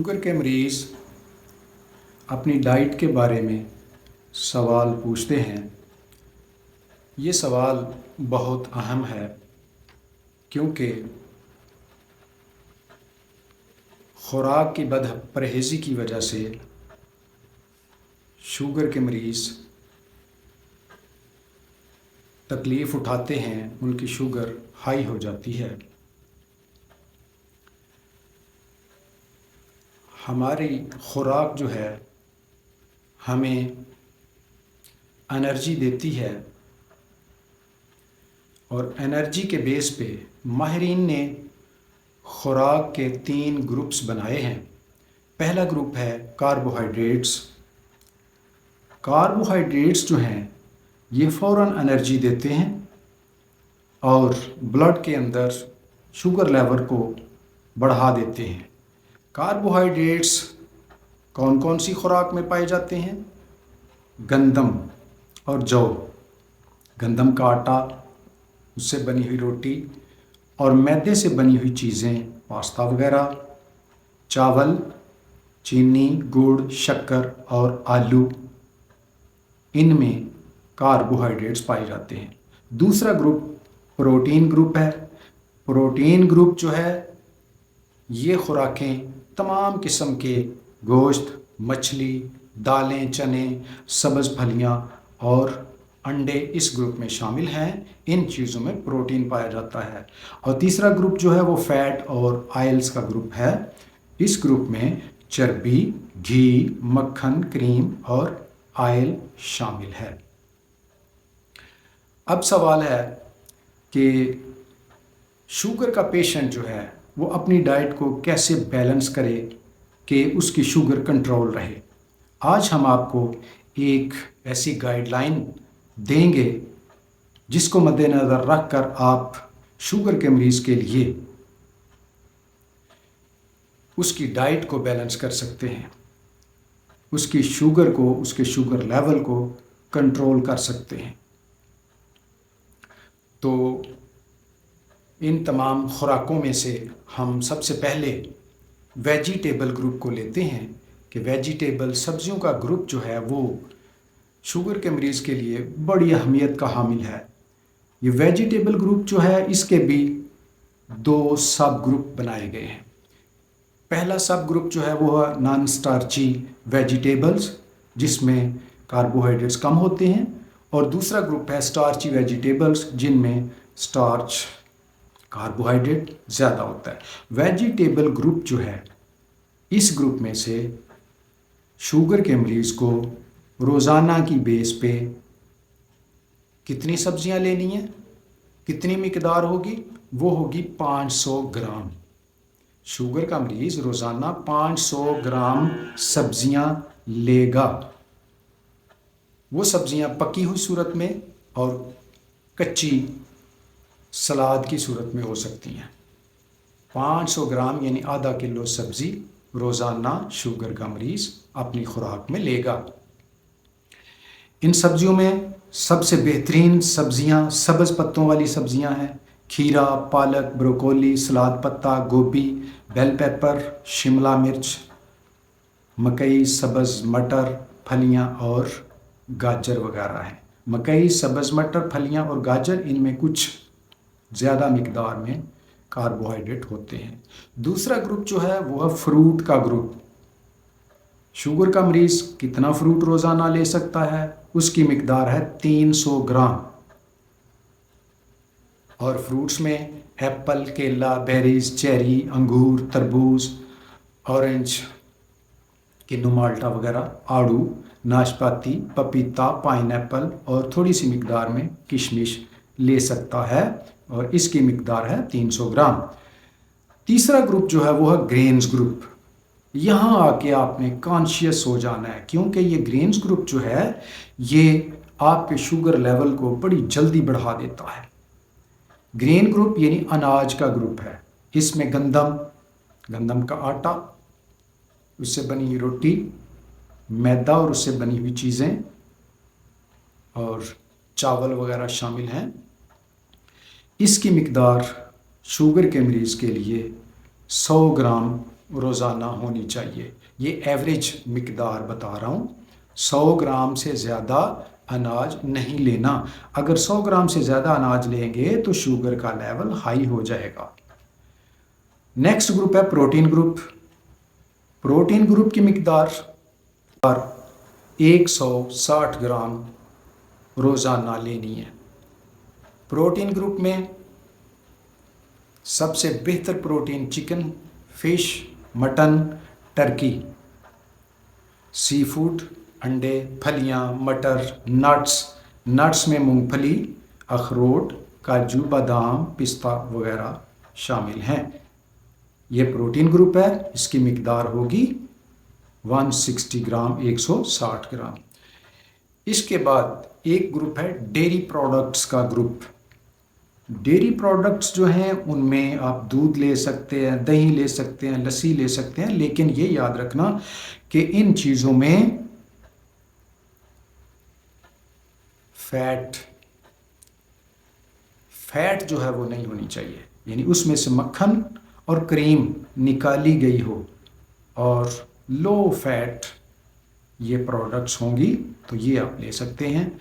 Sugar के मरीज़ अपनी डाइट के बारे में सवाल पूछते हैं। ये सवाल बहुत अहम है क्योंकि खुराक की बदपरहेज़ी की वजह से शुगर के मरीज़ तकलीफ़ उठाते हैं, उनकी शुगर हाई हो जाती है। हमारी खुराक जो है हमें एनर्जी देती है और एनर्जी के बेस पे माहिरीन ने खुराक के 3 ग्रुप्स बनाए हैं। पहला ग्रुप है कार्बोहाइड्रेट्स। कार्बोहाइड्रेट्स जो हैं ये फ़ौरन एनर्जी देते हैं और ब्लड के अंदर शुगर लेवल को बढ़ा देते हैं। कार्बोहाइड्रेट्स कौन कौन सी खुराक में पाए जाते हैं? गंदम और जौ। गंदम का आटा, उससे बनी हुई रोटी और मैदे से बनी हुई चीज़ें, पास्ता वगैरह, चावल, चीनी, गुड़, शक्कर और आलू, इनमें कार्बोहाइड्रेट्स पाए जाते हैं। दूसरा ग्रुप प्रोटीन ग्रुप है। प्रोटीन ग्रुप जो है ये खुराकें तमाम किस्म के गोश्त, मछली, दालें, चने, सब्ज़ फलियाँ और अंडे इस ग्रुप में शामिल हैं। इन चीज़ों में प्रोटीन पाया जाता है। और तीसरा ग्रुप जो है वो फैट और आयल्स का ग्रुप है। इस ग्रुप में चर्बी, घी, मक्खन, क्रीम और आयल शामिल है। अब सवाल है कि शुगर का पेशेंट जो है वो अपनी डाइट को कैसे बैलेंस करे कि उसकी शुगर कंट्रोल रहे। आज हम आपको एक ऐसी गाइडलाइन देंगे जिसको मद्देनज़र रखकर आप शुगर के मरीज़ के लिए उसकी डाइट को बैलेंस कर सकते हैं, उसकी शुगर को, उसके शुगर लेवल को कंट्रोल कर सकते हैं। तो इन तमाम खुराकों में से हम सबसे पहले वेजिटेबल ग्रुप को लेते हैं कि वेजिटेबल सब्जियों का ग्रुप जो है वो शुगर के मरीज़ के लिए बड़ी अहमियत का हामिल है। ये वेजिटेबल ग्रुप जो है इसके भी 2 सब ग्रुप बनाए गए हैं। पहला सब ग्रुप जो है वो है नॉन स्टार्ची वेजिटेबल्स, जिसमें कार्बोहाइड्रेट्स कम होते हैं, और दूसरा ग्रुप है स्टार्ची वेजिटेबल्स जिनमें स्टार्च, कार्बोहाइड्रेट ज़्यादा होता है। वेजिटेबल ग्रुप जो है इस ग्रुप में से शुगर के मरीज़ को रोज़ाना की बेस पे कितनी सब्जियां लेनी है, कितनी मिकदार होगी? वो होगी 500 ग्राम। शुगर का मरीज़ रोज़ाना 500 ग्राम सब्जियां लेगा। वो सब्जियां पकी हुई सूरत में और कच्ची सलाद की सूरत में हो सकती हैं। 500 ग्राम यानी आधा किलो सब्ज़ी रोज़ाना शुगर का मरीज़ अपनी खुराक में लेगा। इन सब्जियों में सबसे बेहतरीन सब्जियां सब्ज़ पत्तों वाली सब्जियां हैं। खीरा, पालक, ब्रोकोली, सलाद पत्ता, गोभी, बेल पेपर, शिमला मिर्च, मकई, सब्ज़ मटर, फलियां और गाजर वगैरह हैं। मकई, सब्ज़ मटर, फलियां और गाजर, इनमें कुछ ज़्यादा मिकदार में कार्बोहाइड्रेट होते हैं। दूसरा ग्रुप जो है वो है फ्रूट का ग्रुप। शुगर का मरीज़ कितना फ्रूट रोज़ाना ले सकता है? उसकी मिकदार है 300 ग्राम। और फ्रूट्स में एप्पल, केला, बेरीज, चेरी, अंगूर, तरबूज, ऑरेंज, किन्नू माल्टा वगैरह, आड़ू, नाशपाती, पपीता, पाइनएप्पल और थोड़ी सी मिकदार में किशमिश ले सकता है, और इसकी मिकदार है 300 ग्राम। तीसरा ग्रुप जो है वो है ग्रेन्स ग्रुप। यहाँ आके आपने कॉन्शियस हो जाना है क्योंकि ये ग्रेन्स ग्रुप जो है ये आपके शुगर लेवल को बड़ी जल्दी बढ़ा देता है। ग्रेन ग्रुप यानी अनाज का ग्रुप है। इसमें गंदम का आटा, उससे बनी हुई रोटी, मैदा और उससे बनी हुई चीज़ें और चावल वगैरह शामिल हैं। इसकी मिकदार शुगर के मरीज़ के लिए 100 ग्राम रोज़ाना होनी चाहिए। ये एवरेज मिकदार बता रहा हूँ। 100 ग्राम से ज़्यादा अनाज नहीं लेना। अगर 100 ग्राम से ज़्यादा अनाज लेंगे तो शुगर का लेवल हाई हो जाएगा। नेक्स्ट ग्रुप है प्रोटीन ग्रुप। प्रोटीन ग्रुप की मिकदार 160 ग्राम रोज़ाना लेनी है। प्रोटीन ग्रुप में सबसे बेहतर protein chicken, fish, mutton, turkey, seafood, अंडे, फलियां, मटर, नट्स में मूंगफली, अखरोट, काजू, बादाम, पिस्ता वगैरह शामिल हैं। ये प्रोटीन ग्रुप है। इसकी मिकदार होगी 160 ग्राम, 160 ग्राम। इसके बाद एक ग्रुप है डेयरी प्रोडक्ट्स का ग्रुप। डेयरी प्रोडक्ट्स जो हैं उनमें आप दूध ले सकते हैं, दही ले सकते हैं, लस्सी ले सकते हैं, लेकिन ये याद रखना कि इन चीज़ों में फैट जो है वो नहीं होनी चाहिए, यानी उसमें से मक्खन और क्रीम निकाली गई हो और लो फैट ये प्रोडक्ट्स होंगी तो ये आप ले सकते हैं।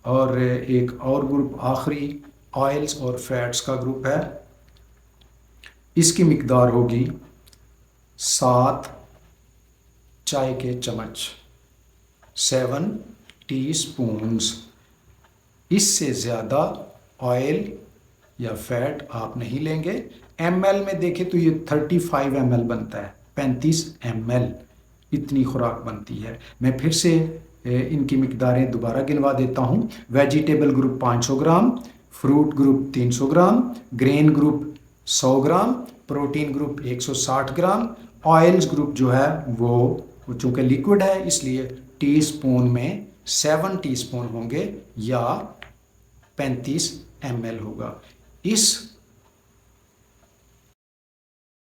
और एक और ग्रुप आखिरी ऑयल्स और फैट्स का ग्रुप है। इसकी मिकदार होगी 7 चाय के चम्मच, 7 टीस्पून्स। इससे ज़्यादा ऑयल या फैट आप नहीं लेंगे। ml में देखें तो ये 35 ml बनता है, 35 ml इतनी खुराक बनती है। मैं फिर से इनकी मिकदारें दोबारा गिनवा देता हूँ। वेजिटेबल ग्रुप 500 ग्राम, फ्रूट ग्रुप 300 ग्राम, ग्रेन ग्रुप 100 ग्राम, प्रोटीन ग्रुप 160 ग्राम, ऑयल्स ग्रुप जो है वो चूँकि लिक्विड है इसलिए टीस्पून में 7 टीस्पून होंगे या 35 ml होगा। इस